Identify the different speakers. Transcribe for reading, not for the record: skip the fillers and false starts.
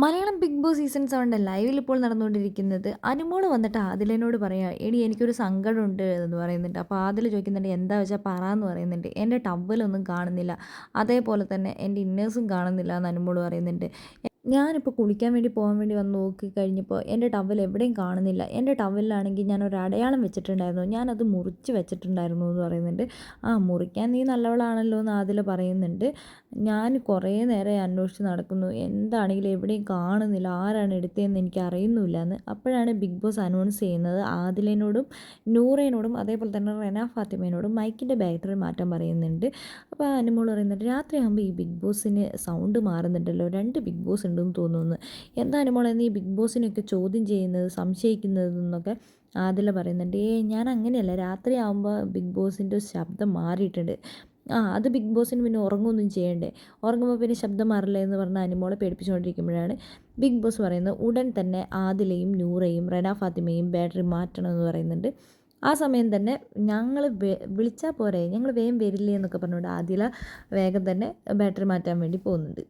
Speaker 1: Malayalam big boss season 7 ലൈവിൽ ഇപ്പോൾ നടന്നുകൊണ്ടിരിക്കുന്നത്. അനുമോള് വന്നിട്ട് ആദിലിനോട് പറയാ, എടി എനിക്കൊരു സങ്കടമുണ്ട് എന്ന് പറയുന്നുണ്ട്. അപ്പോൾ ആദിൽ ചോദിക്കുന്നുണ്ട്, എന്താ വെച്ചാൽ പറ എന്ന് പറയുന്നുണ്ട്. എൻ്റെ ടവലൊന്നും കാണുന്നില്ല, അതേപോലെ തന്നെ എൻ്റെ ഇന്നേഴ്സും കാണുന്നില്ല എന്ന് അനുമോള് പറയുന്നുണ്ട്. ഞാനിപ്പോൾ കുളിക്കാൻ വേണ്ടി പോകാൻ വേണ്ടി വന്ന് നോക്കി കഴിഞ്ഞപ്പോൾ എൻ്റെ ടവൽ എവിടെയും കാണുന്നില്ല. എൻ്റെ ടവലിലാണെങ്കിൽ ഞാനൊരു അടയാളം വെച്ചിട്ടുണ്ടായിരുന്നു, ഞാനത് മുറിച്ച് വെച്ചിട്ടുണ്ടായിരുന്നു എന്ന് പറയുന്നുണ്ട്. ആ, മുറിക്കാൻ നീ നല്ലവളാണല്ലോ എന്ന് ആദില പറയുന്നുണ്ട്. ഞാൻ കുറേ നേരം അന്വേഷിച്ച് നടക്കുന്നു, എന്താണെങ്കിലും എവിടെയും കാണുന്നില്ല, ആരാണ് എടുത്തതെന്ന് എനിക്ക് അറിയുന്നില്ല എന്ന്. അപ്പോഴാണ് ബിഗ് ബോസ് അനൗൺസ് ചെയ്യുന്നത്. ആദിലിനോടും നൂറേനോടും അതേപോലെ തന്നെ റെന ഫാത്തിമേനോടും മൈക്കിൻ്റെ ബാറ്ററി മാറ്റാൻ പറയുന്നുണ്ട്. അപ്പോൾ അനുമോൾ പറയുന്നുണ്ട്, രാത്രിയാകുമ്പോൾ ഈ ബിഗ് ബോസിന് സൗണ്ട് മാറുന്നുണ്ടല്ലോ, 2 ബിഗ് ബോസ് ഉണ്ടെന്ന് തോന്നുന്നു. എന്താ അനുമോളെ നീ ബിഗ് ബോസിനൊക്കെ ചോദ്യം ചെയ്യുന്നത്, സംശയിക്കുന്നതെന്നൊക്കെ ആദില പറയുന്നുണ്ട്. ഞാൻ അങ്ങനെയല്ല, രാത്രിയാകുമ്പോൾ ബിഗ് ബോസിൻ്റെ ശബ്ദം മാറിയിട്ടുണ്ട്. അത് ബിഗ് ബോസിന് പിന്നെ ഉറങ്ങുകയൊന്നും ചെയ്യണ്ടേ, ഉറങ്ങുമ്പോൾ പിന്നെ ശബ്ദം മാറില്ല എന്ന് പറഞ്ഞ് അനുമോളെ പേടിപ്പിച്ചുകൊണ്ടിരിക്കുമ്പോഴാണ് ബിഗ് ബോസ് പറയുന്നത്, ഉടൻ തന്നെ ആദിലയും നൂറയും റെന ഫാത്തിമയും ബാറ്ററി മാറ്റണമെന്ന് പറയുന്നുണ്ട്. ആ സമയം തന്നെ ഞങ്ങൾ വിളിച്ചാൽ പോരെ, ഞങ്ങൾ വേഗം വരില്ലേ എന്നൊക്കെ പറഞ്ഞുകൊണ്ട് ആദില വേഗം തന്നെ ബാറ്ററി മാറ്റാൻ വേണ്ടി പോകുന്നുണ്ട്.